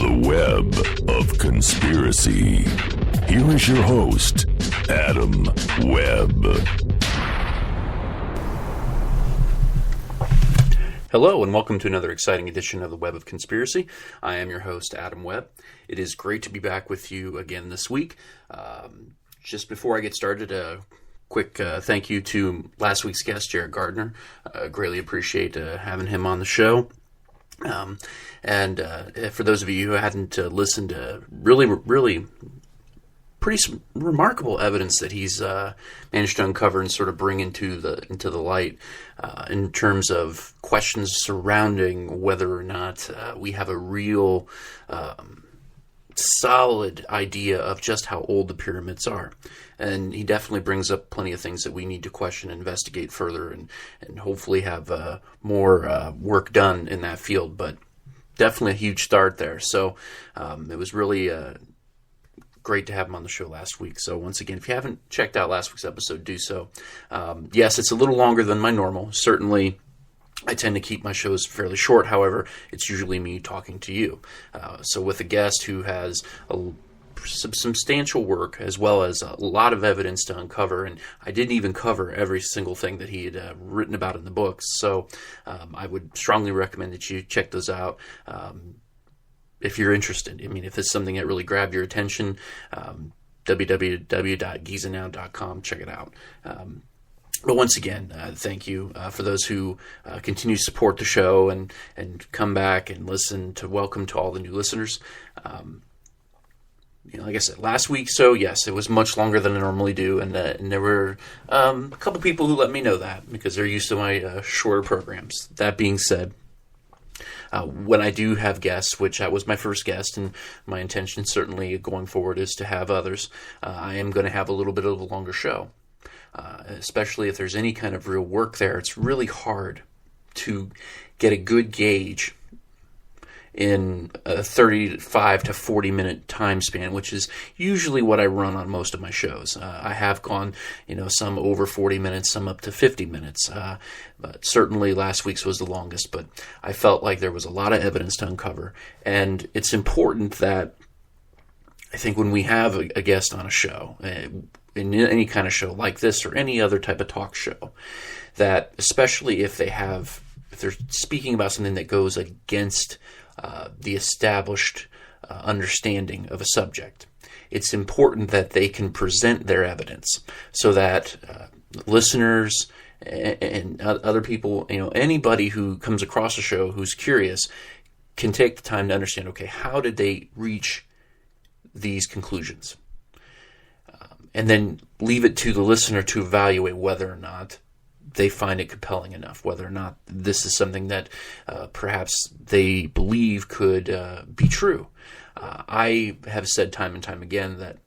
The web of conspiracy. Here is your host, Adam Webb. Hello and welcome to another exciting edition of the Web of Conspiracy. I am your host, Adam Webb. It is great to be back with you again this week. Just before I get started, a quick thank you to last week's guest, Jared Gardner. Greatly appreciate having him on the show. And for those of you who hadn't listened to really pretty remarkable evidence that he's managed to uncover and sort of bring into the light in terms of questions surrounding whether or not we have a real solid idea of just how old the pyramids are. And he definitely brings up plenty of things that we need to question and investigate further and hopefully have more work done in that field. But definitely a huge start there. So it was really great to have him on the show last week. So once again, if you haven't checked out last week's episode, do so. Yes, it's a little longer than my normal. Certainly, I tend to keep my shows fairly short. However, it's usually me talking to you. So with a guest who has some substantial work as well as a lot of evidence to uncover, and I didn't even cover every single thing that he had written about in the books. So I would strongly recommend that you check those out. If you're interested. I mean, if it's something that really grabbed your attention, www.gizanow.com, check it out. But once again, thank you for those who continue to support the show and come back and listen. To welcome to all the new listeners. Like I said, last week, so yes, it was much longer than I normally do, and there were a couple people who let me know that because they're used to my shorter programs. That being said, when I do have guests, which that was my first guest, and my intention certainly going forward is to have others, I am going to have a little bit of a longer show. Especially if there's any kind of real work there, it's really hard to get a good gauge in a 35 to 40 minute time span, which is usually what I run on most of my shows. I have gone, some over 40 minutes, some up to 50 minutes. But certainly last week's was the longest, but I felt like there was a lot of evidence to uncover. And it's important that I think when we have a guest on a show, in any kind of show like this or any other type of talk show, that especially if they're speaking about something that goes against the established understanding of a subject, it's important that they can present their evidence so that listeners and other people, anybody who comes across a show who's curious can take the time to understand, okay, how did they reach these conclusions? And then leave it to the listener to evaluate whether or not they find it compelling enough, whether or not this is something that perhaps they believe could be true. I have said time and time again that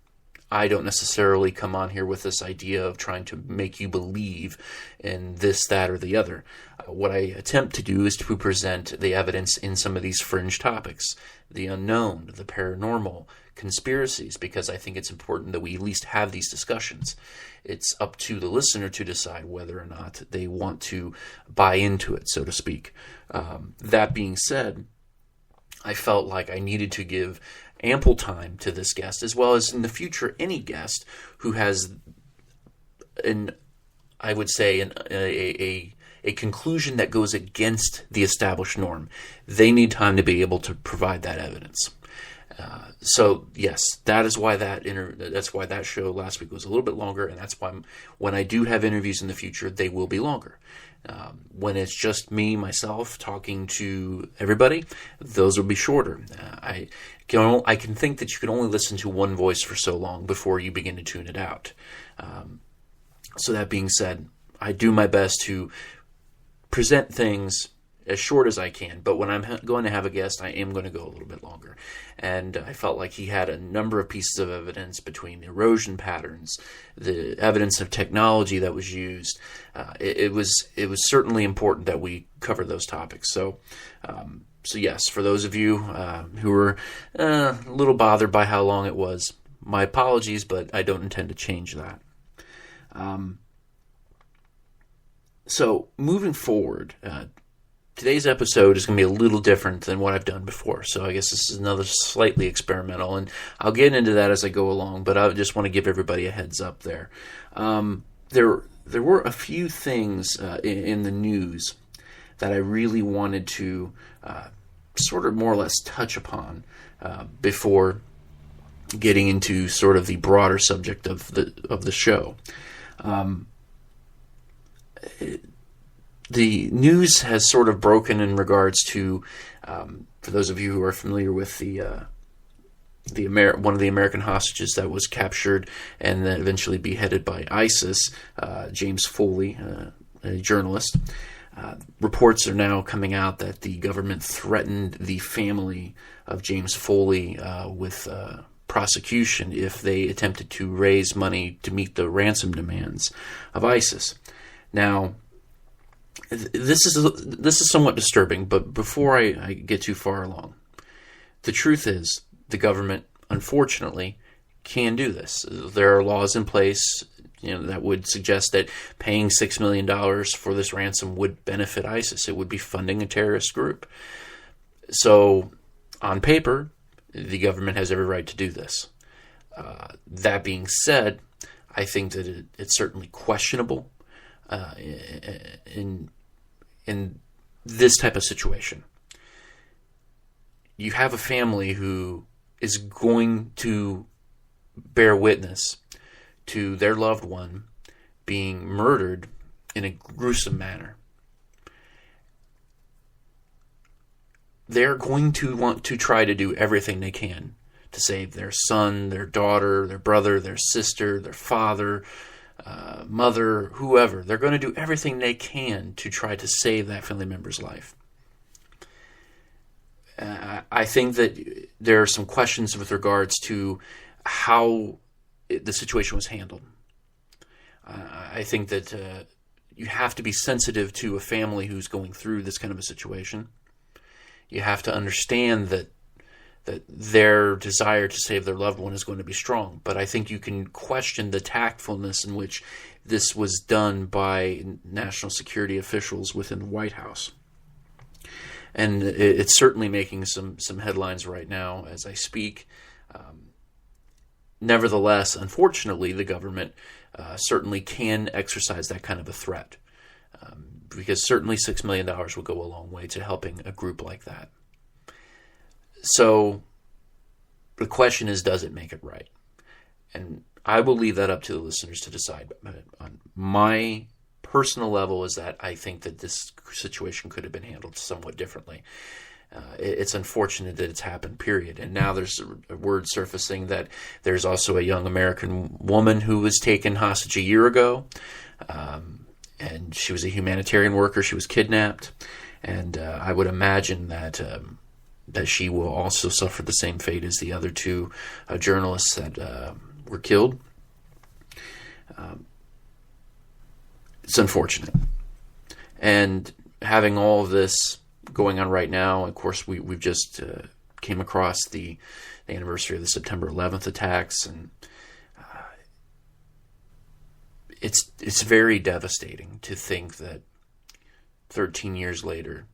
I don't necessarily come on here with this idea of trying to make you believe in this, that, or the other. What I attempt to do is to present the evidence in some of these fringe topics, the unknown, the paranormal, conspiracies, because I think it's important that we at least have these discussions. It's up to the listener to decide whether or not they want to buy into it, so to speak. That being said, I felt like I needed to give ample time to this guest, as well as in the future any guest who has a conclusion that goes against the established norm. They need time to be able to provide that evidence. So yes, that is why that's why that show last week was a little bit longer, and that's why when I do have interviews in the future, they will be longer. When it's just myself talking to everybody, those will be shorter. I can think that you can only listen to one voice for so long before you begin to tune it out. So that being said, I do my best to present things as short as I can, but when I'm going to have a guest, I am going to go a little bit longer. And I felt like he had a number of pieces of evidence between erosion patterns, the evidence of technology that was used. It was certainly important that we cover those topics. So yes, for those of you who were a little bothered by how long it was, my apologies, but I don't intend to change that. So moving forward, today's episode is going to be a little different than what I've done before. So I guess this is another slightly experimental, and I'll get into that as I go along, but I just want to give everybody a heads up there. There were a few things in the news that I really wanted to sort of more or less touch upon before getting into sort of the broader subject of the show. The news has sort of broken in regards to, for those of you who are familiar with one of the American hostages that was captured and then eventually beheaded by ISIS, James Foley, a journalist. Reports are now coming out that the government threatened the family of James Foley with prosecution if they attempted to raise money to meet the ransom demands of ISIS. Now, this is somewhat disturbing, but before I get too far along, the truth is the government, unfortunately, can do this. There are laws in place, that would suggest that paying $6 million for this ransom would benefit ISIS. It would be funding a terrorist group. So, on paper, the government has every right to do this. That being said, I think that it's certainly questionable in this type of situation. You have a family who is going to bear witness to their loved one being murdered in a gruesome manner. They're going to want to try to do everything they can to save their son, their daughter, their brother, their sister, their father, mother, whoever. They're going to do everything they can to try to save that family member's life. I think that there are some questions with regards to how the situation was handled. I think that you have to be sensitive to a family who's going through this kind of a situation. You have to understand that their desire to save their loved one is going to be strong. But I think you can question the tactfulness in which this was done by national security officials within the White House. And it's certainly making some headlines right now as I speak. Nevertheless, unfortunately, the government certainly can exercise that kind of a threat. Because certainly $6 million will go a long way to helping a group like that. So the question is, does it make it right? And I will leave that up to the listeners to decide. On my personal level is that I think that this situation could have been handled somewhat differently. It's unfortunate that it's happened, period. And now there's a word surfacing that there's also a young American woman who was taken hostage a year ago. And she was a humanitarian worker. She was kidnapped. And I would imagine that she will also suffer the same fate as the other two journalists that were killed. It's unfortunate. And having all of this going on right now, of course, we've just came across the anniversary of the September 11th attacks, and it's very devastating to think that 13 years later,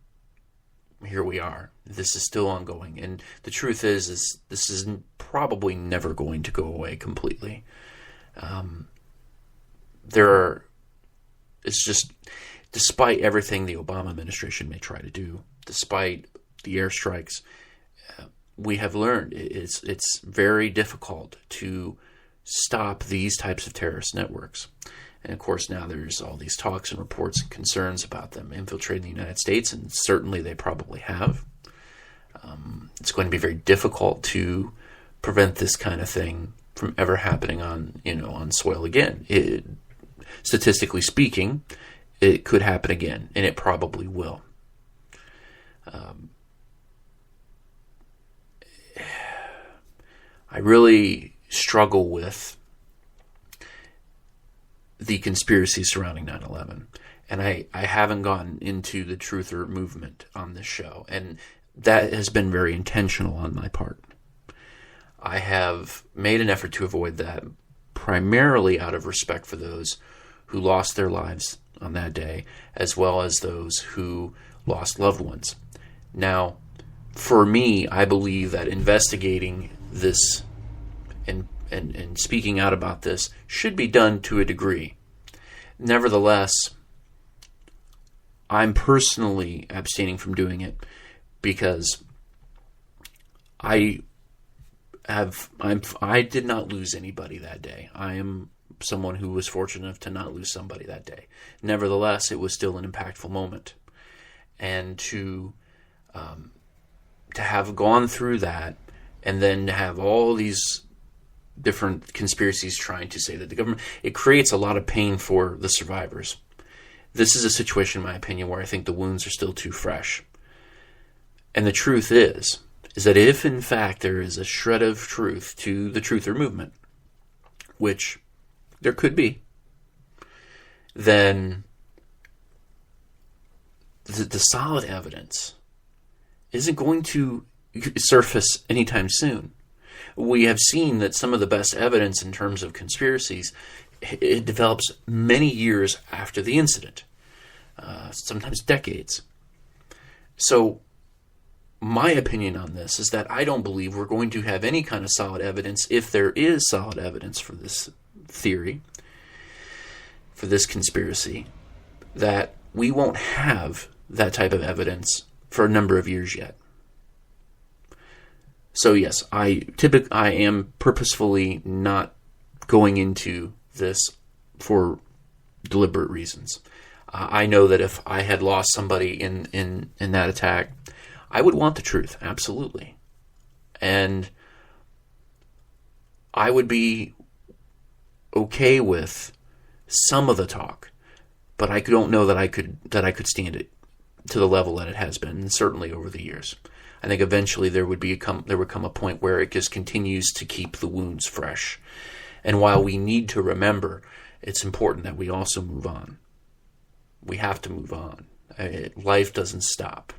here we are. This is still ongoing, and the truth is this is probably never going to go away completely. It's just, despite everything the Obama administration may try to do, despite the airstrikes, we have learned it's very difficult to stop these types of terrorist networks. And of course, now there's all these talks and reports and concerns about them infiltrating the United States, and certainly they probably have. It's going to be very difficult to prevent this kind of thing from ever happening on soil again. Statistically speaking, it could happen again, and it probably will. I really struggle with the conspiracy surrounding 9/11, and I haven't gotten into the truther movement on this show, and that has been very intentional on my part. I have made an effort to avoid that, primarily out of respect for those who lost their lives on that day, as well as those who lost loved ones. Now, for me, I believe that investigating this and speaking out about this should be done to a degree. Nevertheless, I'm personally abstaining from doing it because I did not lose anybody that day. I am someone who was fortunate enough to not lose somebody that day. Nevertheless, it was still an impactful moment. And to have gone through that, and then to have all these different conspiracies trying to say that the government, it creates a lot of pain for the survivors. This is a situation, in my opinion, where I think the wounds are still too fresh. And the truth is that if, in fact, there is a shred of truth to the truther movement, which there could be, then the solid evidence isn't going to surface anytime soon. We have seen that some of the best evidence in terms of conspiracies, it develops many years after the incident, sometimes decades. So my opinion on this is that I don't believe we're going to have any kind of solid evidence, if there is solid evidence for this theory, for this conspiracy, that we won't have that type of evidence for a number of years yet. So yes, I am purposefully not going into this for deliberate reasons. I know that if I had lost somebody in that attack, I would want the truth, absolutely. And I would be okay with some of the talk, but I don't know that I could stand it to the level that it has been, and certainly over the years. I think eventually there would come a point where it just continues to keep the wounds fresh. And while we need to remember, it's important that we also move on. We have to move on. Life doesn't stop.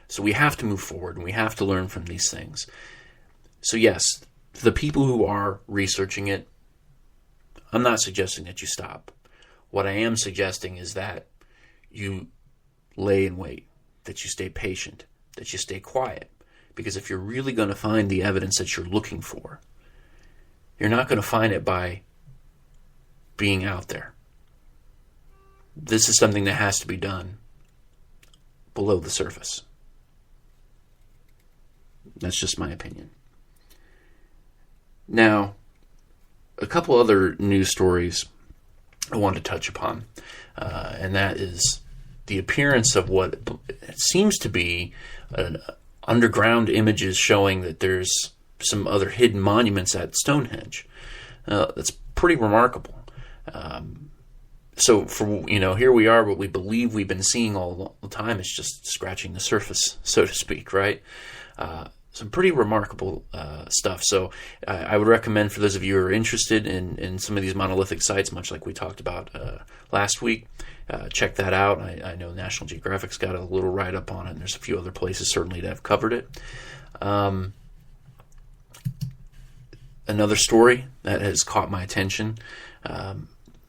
So we have to move forward, and we have to learn from these things. So yes, the people who are researching it, I'm not suggesting that you stop. What I am suggesting is that you lay in wait, that you stay patient, that you stay quiet. Because if you're really going to find the evidence that you're looking for, you're not going to find it by being out there. This is something that has to be done below the surface. That's just my opinion. Now, a couple other news stories I want to touch upon, and that is the appearance of what seems to be underground images showing that there's some other hidden monuments at Stonehenge. That's pretty remarkable. So here we are, what we believe we've been seeing all the time is just scratching the surface, so to speak, right? Some pretty remarkable stuff. So I would recommend, for those of you who are interested in some of these monolithic sites, much like we talked about last week, check that out. I know National Geographic's got a little write-up on it, and there's a few other places certainly that have covered it. Another story that has caught my attention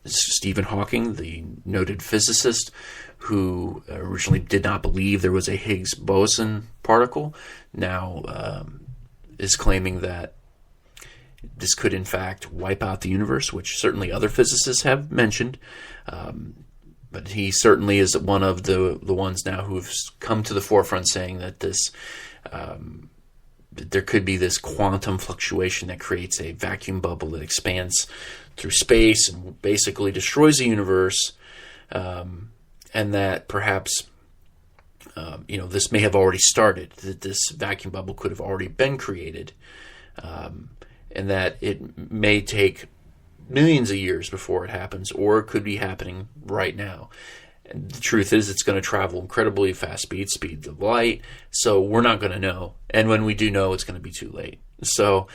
is Stephen Hawking, the noted physicist, who originally did not believe there was a Higgs boson particle, now is claiming that this could in fact wipe out the universe, which certainly other physicists have mentioned. But he certainly is one of the ones now who have come to the forefront saying that this that there could be this quantum fluctuation that creates a vacuum bubble that expands through space and basically destroys the universe, and that perhaps this may have already started, that this vacuum bubble could have already been created, and that it may take millions of years before it happens, or it could be happening right now. And the truth is, it's going to travel incredibly fast speed of light, so we're not going to know. And when we do know, it's going to be too late. So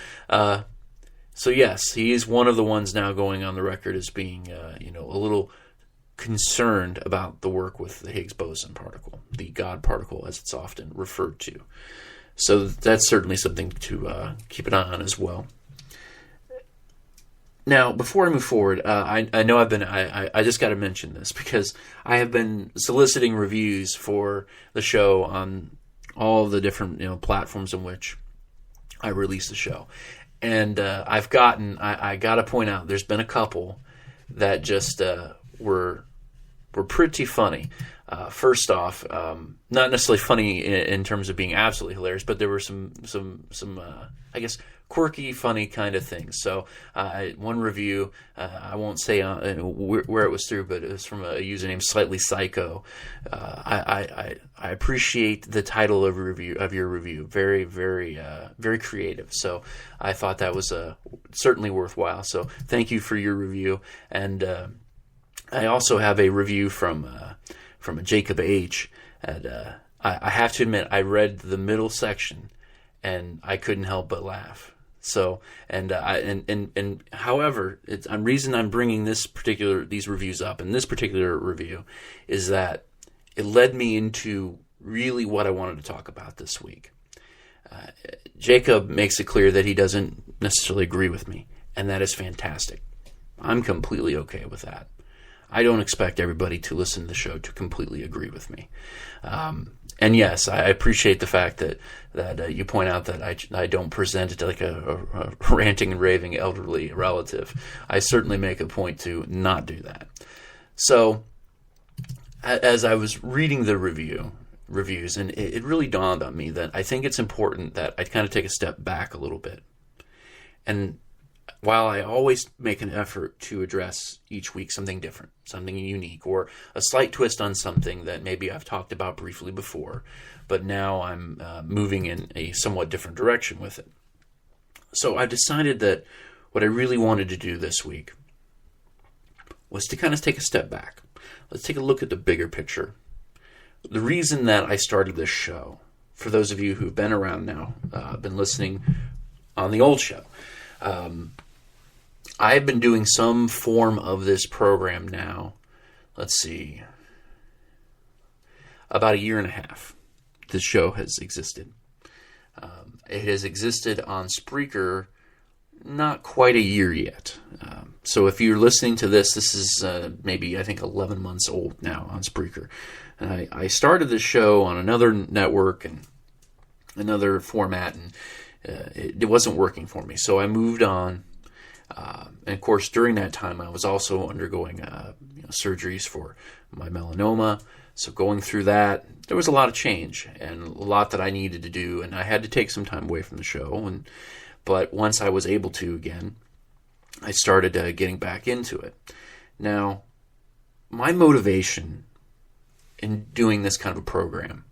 yes, he is one of the ones now going on the record as being, a little concerned about the work with the Higgs boson particle, the God particle as it's often referred to. So that's certainly something to keep an eye on as well. Now, before I move forward, I know I just got to mention this because I have been soliciting reviews for the show on all the different platforms in which I release the show, and I got to point out there's been a couple that just were pretty funny. First off, not necessarily funny in terms of being absolutely hilarious, but there were some I guess quirky, funny kind of things. So one review, I won't say where it was through, but it was from a user named Slightly Psycho. I appreciate the title of your review. Very, very, very creative. So I thought that was certainly worthwhile. So thank you for your review. And I also have a review from Jacob H. And I have to admit, I read the middle section and I couldn't help but laugh. So, however, the reason I'm bringing these reviews up in this particular review is that it led me into really what I wanted to talk about this week. Jacob makes it clear that he doesn't necessarily agree with me, and that is fantastic. I'm completely okay with that. I don't expect everybody to listen to the show to completely agree with me. And yes, I appreciate the fact that you point out that I don't present it like a ranting and raving elderly relative. I certainly make a point to not do that. So, as I was reading the reviews, and it really dawned on me that I think it's important that I kind of take a step back a little bit. And while I always make an effort to address each week something different, something unique, or a slight twist on something that maybe I've talked about briefly before, but now I'm moving in a somewhat different direction with it. So I decided that what I really wanted to do this week was to kind of take a step back. Let's take a look at the bigger picture. The reason that I started this show, for those of you who've been around now, been listening on the old show, I've been doing some form of this program now, let's see, about a year and a half. This show has existed. It has existed on Spreaker not quite a year yet. So if you're listening to this is maybe, I think, 11 months old now on Spreaker. And I started this show on another network and another format, and it wasn't working for me. So I moved on. And of course, during that time, I was also undergoing surgeries for my melanoma. So going through that, there was a lot of change and a lot that I needed to do, and I had to take some time away from the show. But once I was able to again, I started getting back into it. Now, my motivation in doing this kind of a program,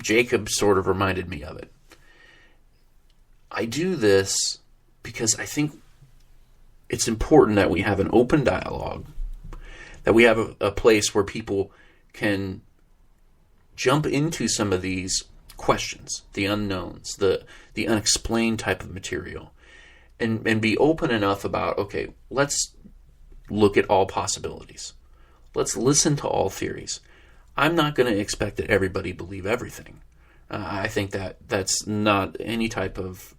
Jacob sort of reminded me of it. I do this because I think it's important that we have an open dialogue, that we have a place where people can jump into some of these questions, the unknowns, the unexplained type of material, and be open enough about, okay, let's look at all possibilities. Let's listen to all theories. I'm not going to expect that everybody believe everything. I think that's not any type of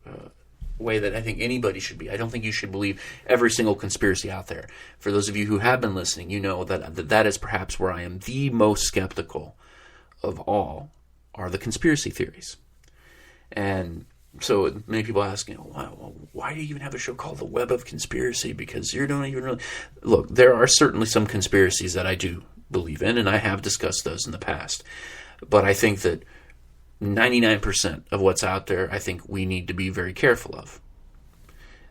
way that I think anybody should be. I don't think you should believe every single conspiracy out there. For those of you who have been listening, you know that is perhaps where I am the most skeptical of all, are the conspiracy theories. And so many people ask, why do you even have a show called The Web of Conspiracy? Because you don't even really... Look, there are certainly some conspiracies that I do believe in, and I have discussed those in the past. But I think that 99% of what's out there, I think we need to be very careful of.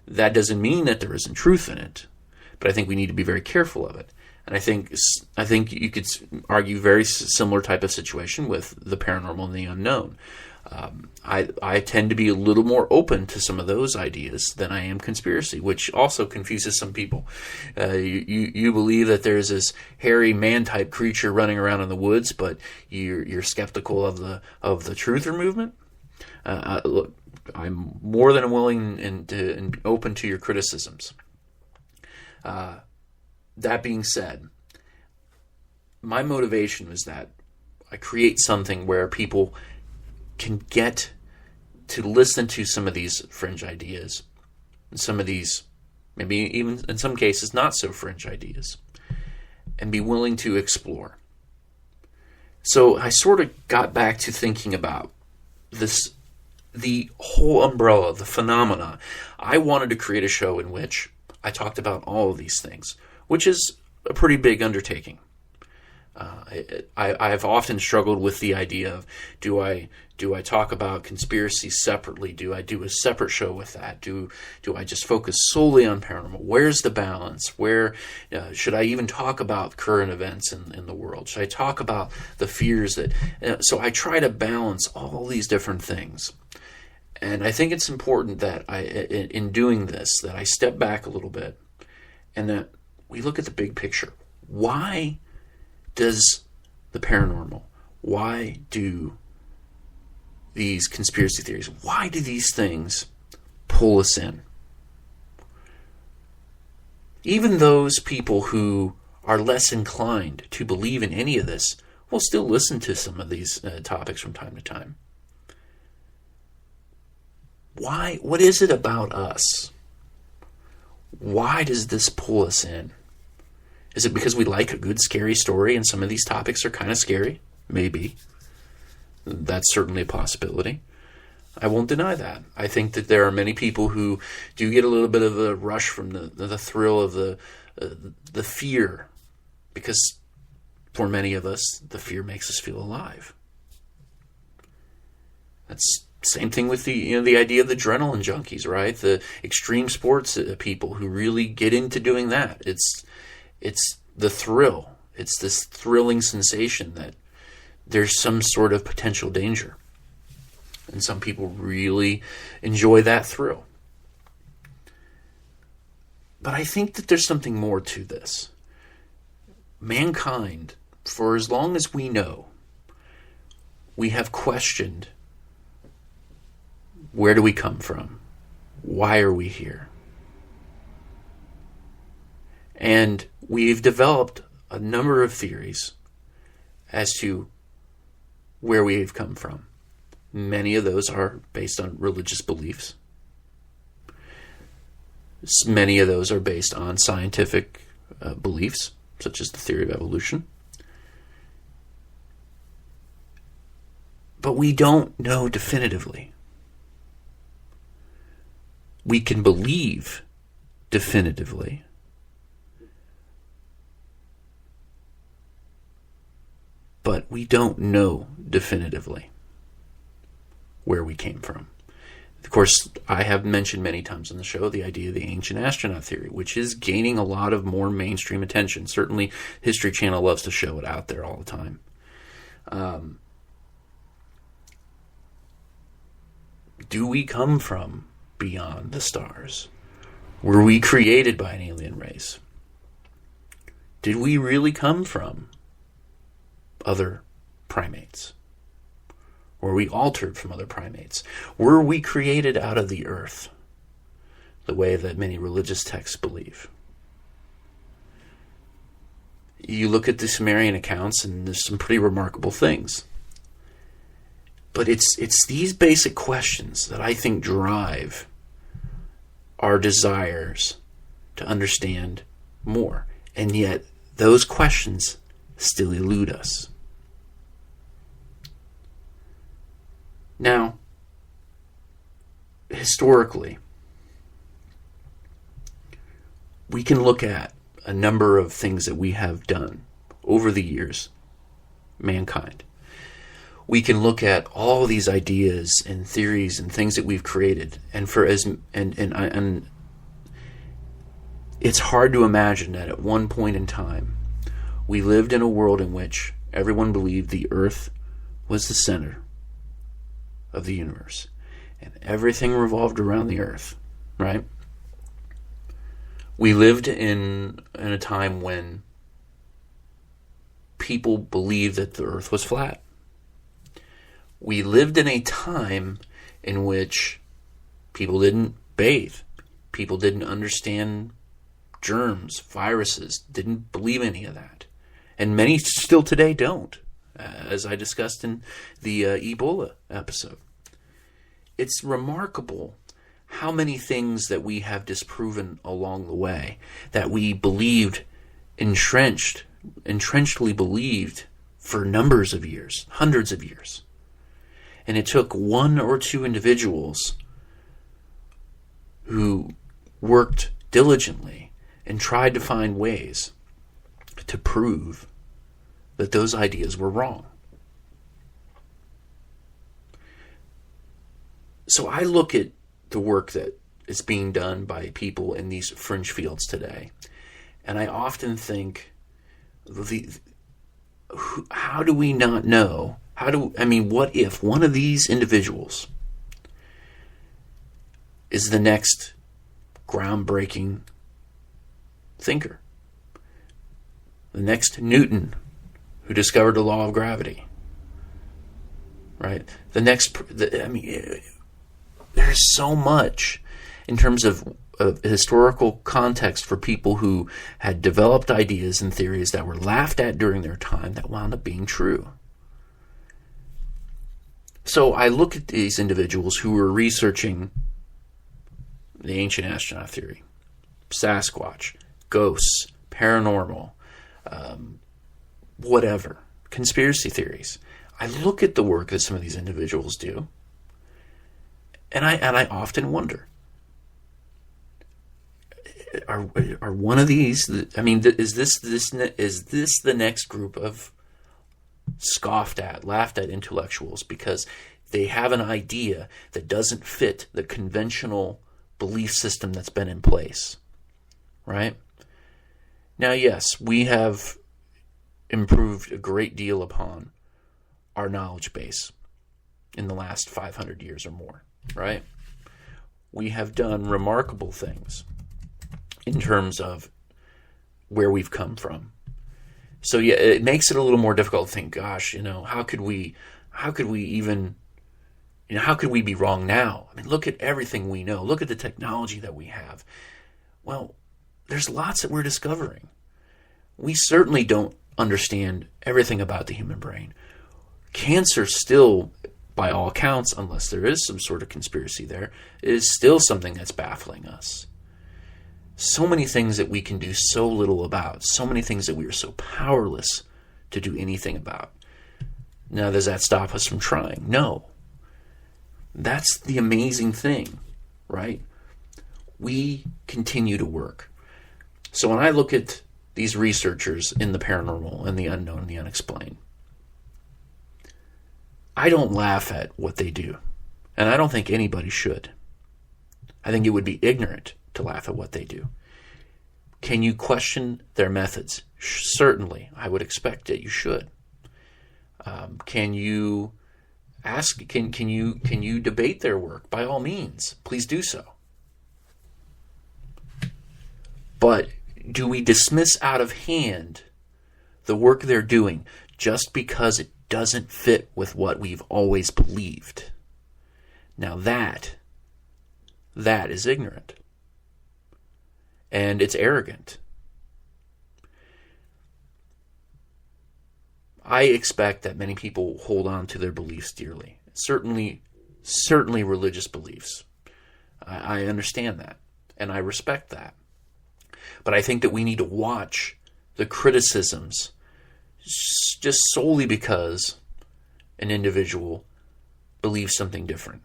That doesn't mean that there isn't truth in it, but I think we need to be very careful of it. And I think you could argue very similar type of situation with the paranormal and the unknown. I tend to be a little more open to some of those ideas than I am conspiracy, which also confuses some people. You believe that there's this hairy man-type creature running around in the woods, but you're skeptical of the truther movement. Look, I'm more than willing and open to your criticisms. That being said, my motivation was that I create something where people can get to listen to some of these fringe ideas and some of these maybe even in some cases not so fringe ideas, and be willing to explore. So I sort of got back to thinking about this, the whole umbrella, the phenomena. I wanted to create a show in which I talked about all of these things, which is a pretty big undertaking. I've often struggled with the idea of, do I talk about conspiracy separately? Do I do a separate show with that? Do I just focus solely on paranormal? Where's the balance? Where should I even talk about current events in the world? Should I talk about the fears that... so I try to balance all these different things. And I think it's important that in doing this, that I step back a little bit and that we look at the big picture. Why does the paranormal, why do these conspiracy theories, why do these things pull us in? Even those people who are less inclined to believe in any of this will still listen to some of these topics from time to time. Why? What is it about us? Why does this pull us in? Is it because we like a good scary story and some of these topics are kind of scary? Maybe. That's certainly a possibility. I won't deny that. I think that there are many people who do get a little bit of a rush from the thrill of the fear, because for many of us, the fear makes us feel alive. That's same thing with the idea of the adrenaline junkies, right? The extreme sports people who really get into doing that. It's the thrill. It's this thrilling sensation that there's some sort of potential danger. And some people really enjoy that thrill. But I think that there's something more to this. Mankind, for as long as we know, we have questioned, where do we come from? Why are we here? And we've developed a number of theories as to where we've come from. Many of those are based on religious beliefs. Many of those are based on scientific beliefs, such as the theory of evolution. But we don't know definitively. We can believe definitively, but we don't know definitively where we came from. Of course, I have mentioned many times on the show the idea of the ancient astronaut theory, which is gaining a lot of more mainstream attention. Certainly, History Channel loves to show it out there all the time. Do we come from beyond the stars? Were we created by an alien race? Did we really come from other primates? Were we altered from other primates? Were we created out of the earth, the way that many religious texts believe? You look at the Sumerian accounts and there's some pretty remarkable things. But it's these basic questions that I think drive our desires to understand more. And yet, those questions still elude us. Now, historically, we can look at a number of things that we have done over the years, mankind. We can look at all these ideas and theories and things that we've created, and it's hard to imagine that at one point in time we lived in a world in which everyone believed the earth was the center of the universe and everything revolved around the earth, right? We lived in a time when people believed that the earth was flat. We lived in a time in which people didn't bathe. People didn't understand germs, viruses, didn't believe any of that. And many still today don't, as I discussed in the Ebola episode. It's remarkable how many things that we have disproven along the way that we believed, entrenchedly believed for numbers of years, hundreds of years. And it took one or two individuals who worked diligently and tried to find ways to prove that those ideas were wrong. So I look at the work that is being done by people in these fringe fields today, and I often think, how do we not know? What if one of these individuals is the next groundbreaking thinker? The next Newton, who discovered the law of gravity, right? There's so much in terms of historical context for people who had developed ideas and theories that were laughed at during their time that wound up being true. So I look at these individuals who were researching the ancient astronaut theory, Sasquatch, ghosts, paranormal, whatever, conspiracy theories. I look at the work that some of these individuals do, and I often wonder, are one of these? Is this the next group of scoffed at, laughed at intellectuals because they have an idea that doesn't fit the conventional belief system that's been in place, right? Now, yes, we have improved a great deal upon our knowledge base in the last 500 years or more, right? We have done remarkable things in terms of where we've come from. So yeah, it makes it a little more difficult to think, gosh, how could we be wrong now? Look at everything we know. Look at the technology that we have. Well, there's lots that we're discovering. We certainly don't understand everything about the human brain. Cancer still, by all accounts, unless there is some sort of conspiracy there, is still something that's baffling us. So many things that we can do so little about. So many things that we are so powerless to do anything about. Now, does that stop us from trying? No. That's the amazing thing, right? We continue to work. So when I look at these researchers in the paranormal and the unknown and the unexplained, I don't laugh at what they do. And I don't think anybody should. I think it would be ignorant to laugh at what they do. Can you question their methods? Certainly. I would expect that you should. Can you ask? Can you debate their work? By all means, please do so. But do we dismiss out of hand the work they're doing just because it doesn't fit with what we've always believed? Now that is ignorant. And it's arrogant. I expect that many people hold on to their beliefs dearly. Certainly religious beliefs. I understand that, and I respect that. But I think that we need to watch the criticisms just solely because an individual believes something different.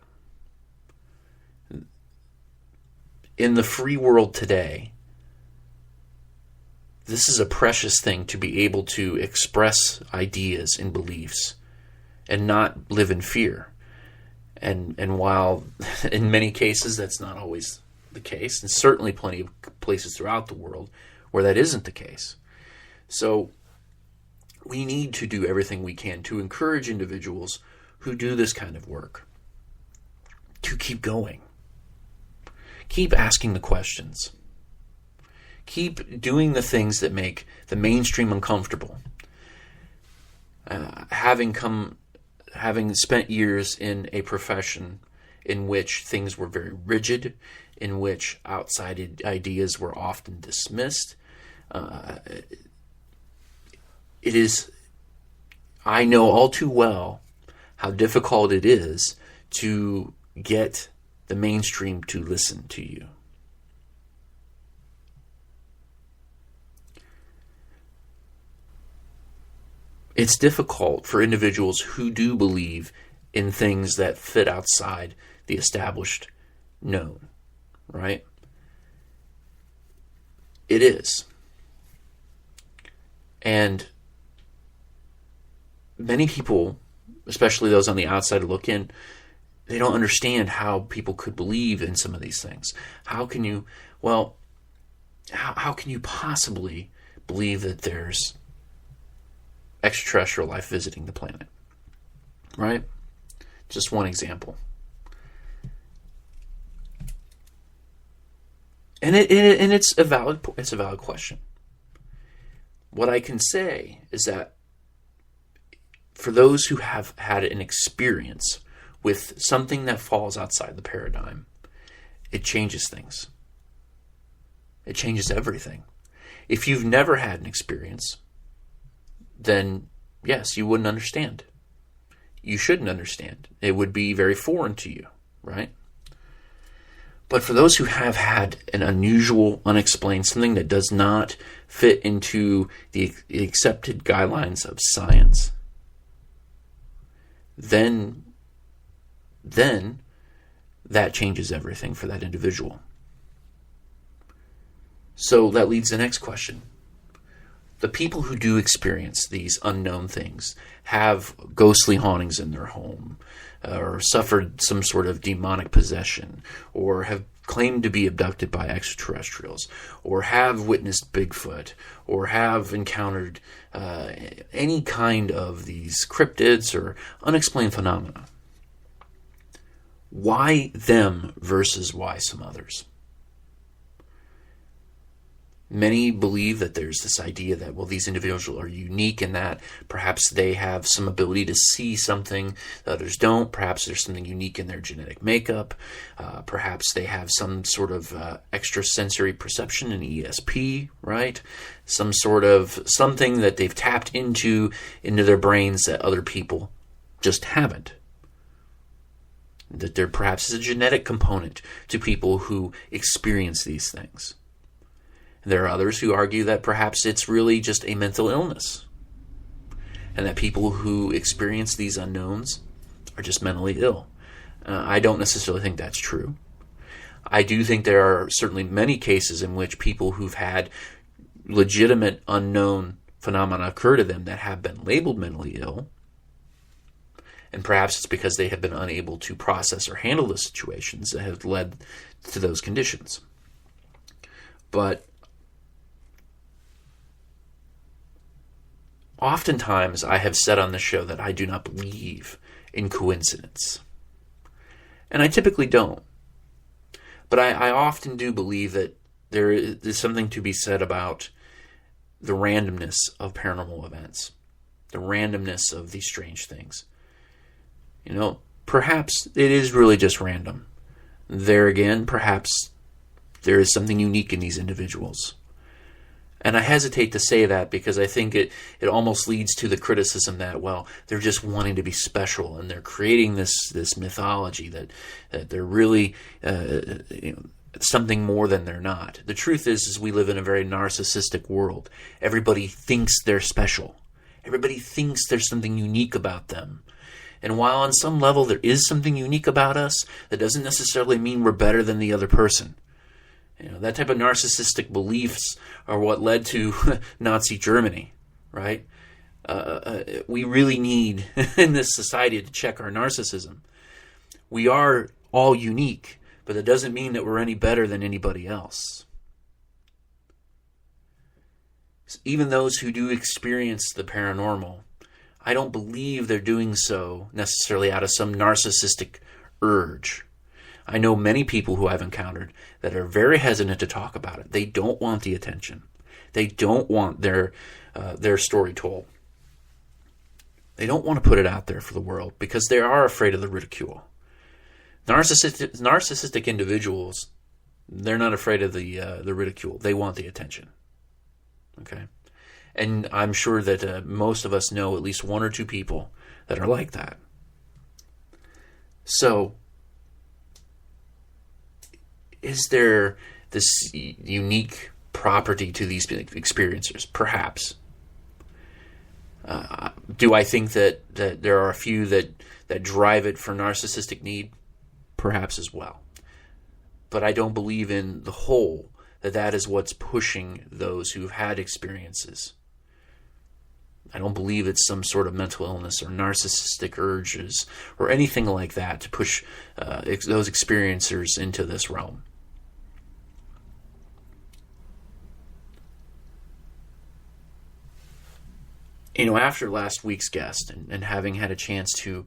In the free world today, this is a precious thing to be able to express ideas and beliefs and not live in fear. And while in many cases that's not always the case, and certainly plenty of places throughout the world where that isn't the case. So we need to do everything we can to encourage individuals who do this kind of work to keep going. Keep asking the questions. Keep doing the things that make the mainstream uncomfortable. Having spent years in a profession in which things were very rigid, in which outside ideas were often dismissed, I know all too well how difficult it is to get the mainstream to listen to you. It's difficult for individuals who do believe in things that fit outside the established known, right? It is. And many people, especially those on the outside look in, they don't understand how people could believe in some of these things. How can you possibly believe that there's extraterrestrial life visiting the planet? Right? Just one example. And it's a valid question. What I can say is that for those who have had an experience with something that falls outside the paradigm, it changes things. It changes everything. If you've never had an experience, then yes, you wouldn't understand. You shouldn't understand. It would be very foreign to you, right? But for those who have had an unusual, unexplained, something that does not fit into the accepted guidelines of science, then that changes everything for that individual. So that leads to the next question. The people who do experience these unknown things, have ghostly hauntings in their home, or suffered some sort of demonic possession, or have claimed to be abducted by extraterrestrials, or have witnessed Bigfoot, or have encountered any kind of these cryptids or unexplained phenomena. Why them versus why some others? Many believe that there's this idea that, well, these individuals are unique in that perhaps they have some ability to see something that others don't. Perhaps there's something unique in their genetic makeup. Perhaps they have some sort of extrasensory perception in ESP, right? Some sort of something that they've tapped into their brains that other people just haven't. That there perhaps is a genetic component to people who experience these things. There are others who argue that perhaps it's really just a mental illness, and that people who experience these unknowns are just mentally ill. I don't necessarily think that's true. I do think there are certainly many cases in which people who've had legitimate unknown phenomena occur to them that have been labeled mentally ill, and perhaps it's because they have been unable to process or handle the situations that have led to those conditions. But oftentimes, I have said on the show that I do not believe in coincidence. And I typically don't. But I often do believe that there is something to be said about the randomness of paranormal events, the randomness of these strange things. You know, perhaps it is really just random. There again, perhaps there is something unique in these individuals. And I hesitate to say that because I think it almost leads to the criticism that, well, they're just wanting to be special and they're creating this mythology that they're really something more than they're not. The truth is we live in a very narcissistic world. Everybody thinks they're special. Everybody thinks there's something unique about them. And while on some level there is something unique about us, that doesn't necessarily mean we're better than the other person. You know, that type of narcissistic beliefs are what led to Nazi Germany, right? We really need in this society to check our narcissism. We are all unique, but that doesn't mean that we're any better than anybody else. Even those who do experience the paranormal, I don't believe they're doing so necessarily out of some narcissistic urge. I know many people who I've encountered that are very hesitant to talk about it. They don't want the attention. They don't want their story told. They don't want to put it out there for the world because they are afraid of the ridicule. Narcissistic individuals, they're not afraid of the ridicule. They want the attention. Okay? And I'm sure that most of us know at least one or two people that are like that. So, Is there this unique property to these experiencers? Perhaps. Do I think that there are a few that drive it for narcissistic need? Perhaps as well. But I don't believe in the whole that is what's pushing those who've had experiences. I don't believe it's some sort of mental illness or narcissistic urges or anything like that to push those experiencers into this realm. After last week's guest and having had a chance to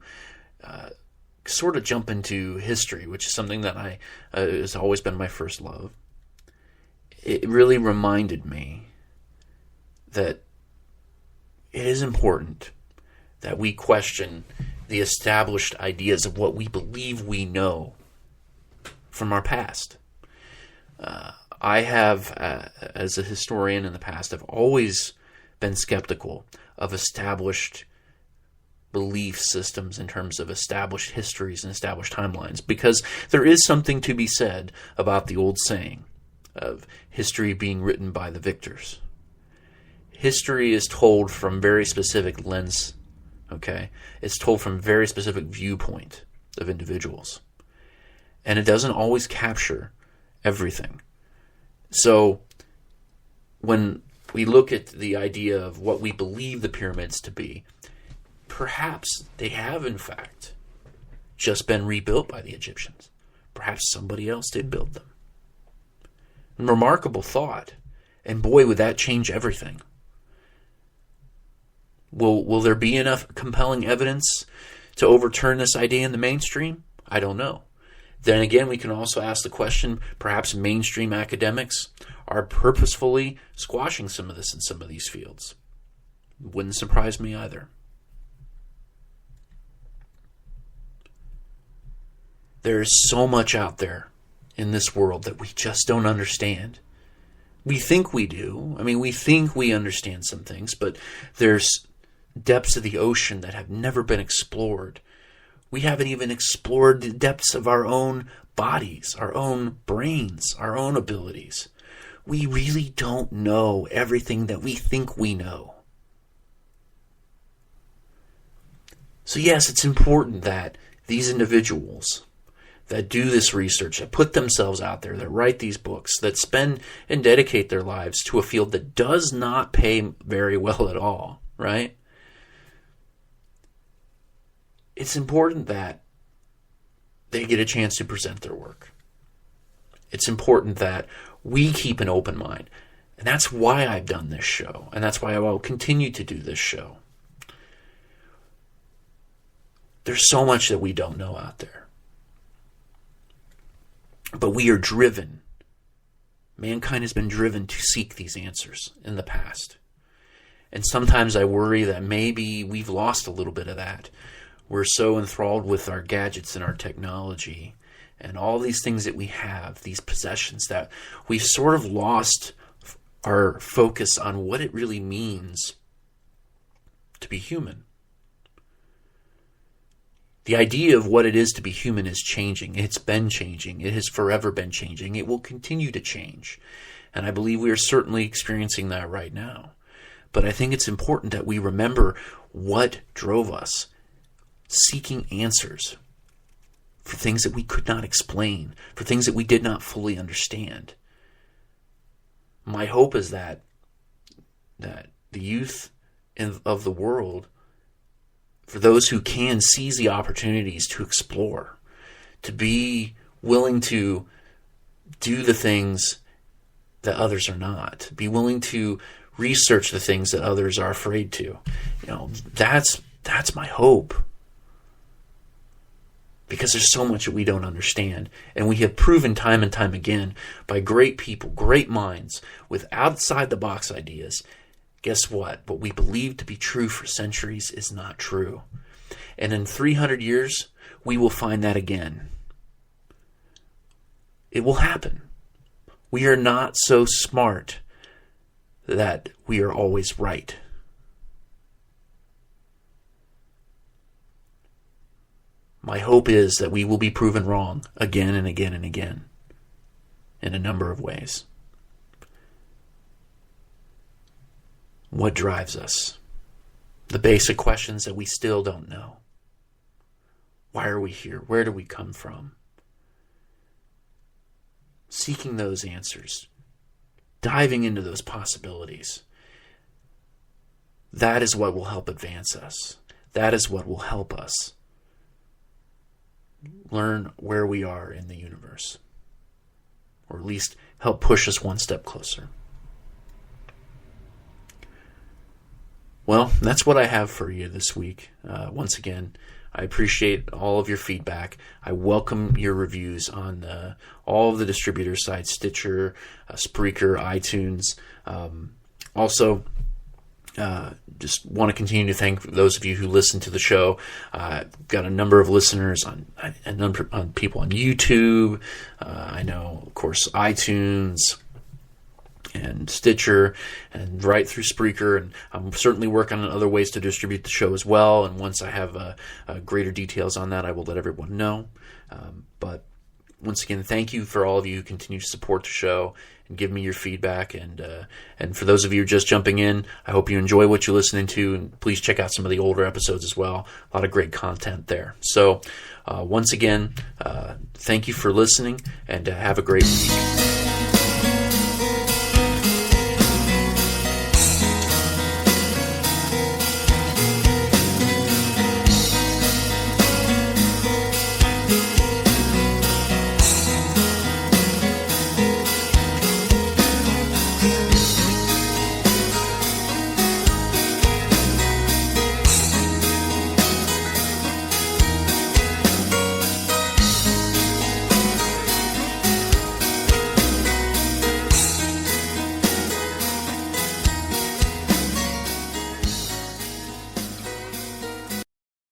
sort of jump into history, which is something that has always been my first love, it really reminded me that it is important that we question the established ideas of what we believe we know from our past. I have, as a historian in the past, have always been skeptical of established belief systems in terms of established histories and established timelines, because there is something to be said about the old saying of history being written by the victors. History is told from very specific lens, okay? It's told from very specific viewpoint of individuals. And it doesn't always capture everything. So when we look at the idea of what we believe the pyramids to be, perhaps they have, in fact, just been rebuilt by the Egyptians. Perhaps somebody else did build them. And remarkable thought. And boy, would that change everything. Will there be enough compelling evidence to overturn this idea in the mainstream? I don't know. Then again, we can also ask the question, perhaps mainstream academics are purposefully squashing some of this in some of these fields. Wouldn't surprise me either. There is so much out there in this world that we just don't understand. We think we do. I mean, we think we understand some things, but there's depths of the ocean that have never been explored. We haven't even explored the depths of our own bodies, our own brains, our own abilities. We really don't know everything that we think we know. So yes, it's important that these individuals that do this research, that put themselves out there, that write these books, that spend and dedicate their lives to a field that does not pay very well at all, right? It's important that they get a chance to present their work. It's important that we keep an open mind. And that's why I've done this show. And that's why I will continue to do this show. There's so much that we don't know out there. But we are driven. Mankind has been driven to seek these answers in the past. And sometimes I worry that maybe we've lost a little bit of that. We're so enthralled with our gadgets and our technology and all these things that we have, these possessions, that we've sort of lost our focus on what it really means to be human. The idea of what it is to be human is changing. It's been changing. It has forever been changing. It will continue to change. And I believe we are certainly experiencing that right now. But I think it's important that we remember what drove us seeking answers for things that we could not explain, for things that we did not fully understand. My hope is that the youth of the world, for those who can seize the opportunities to explore, to be willing to do the things that others are not, be willing to research the things that others are afraid to. That's my hope. Because there's so much that we don't understand. And we have proven time and time again by great people, great minds, with outside-the-box ideas. Guess what? What we believe to be true for centuries is not true. And in 300 years, we will find that again. It will happen. We are not so smart that we are always right. My hope is that we will be proven wrong again and again and again. in a number of ways. What drives us? The basic questions that we still don't know. Why are we here? Where do we come from? Seeking those answers, diving into those possibilities. That is what will help advance us. That is what will help us learn where we are in the universe, or at least help push us one step closer. Well, that's what I have for you this week. Once again, I appreciate all of your feedback. I welcome your reviews on all of the distributor sites, Stitcher, Spreaker, iTunes. Also, just want to continue to thank those of you who listen to the show. I've got a number of listeners on people on YouTube. I know, of course, iTunes and Stitcher, and right through Spreaker, and I'm certainly working on other ways to distribute the show as well, and once I have greater details on that, I will let everyone know. But once again, thank you for all of you who continue to support the show and give me your feedback, and for those of you just jumping in, I hope you enjoy what you're listening to, and please check out some of the older episodes as well. A lot of great content there. So once again, thank you for listening, and have a great week.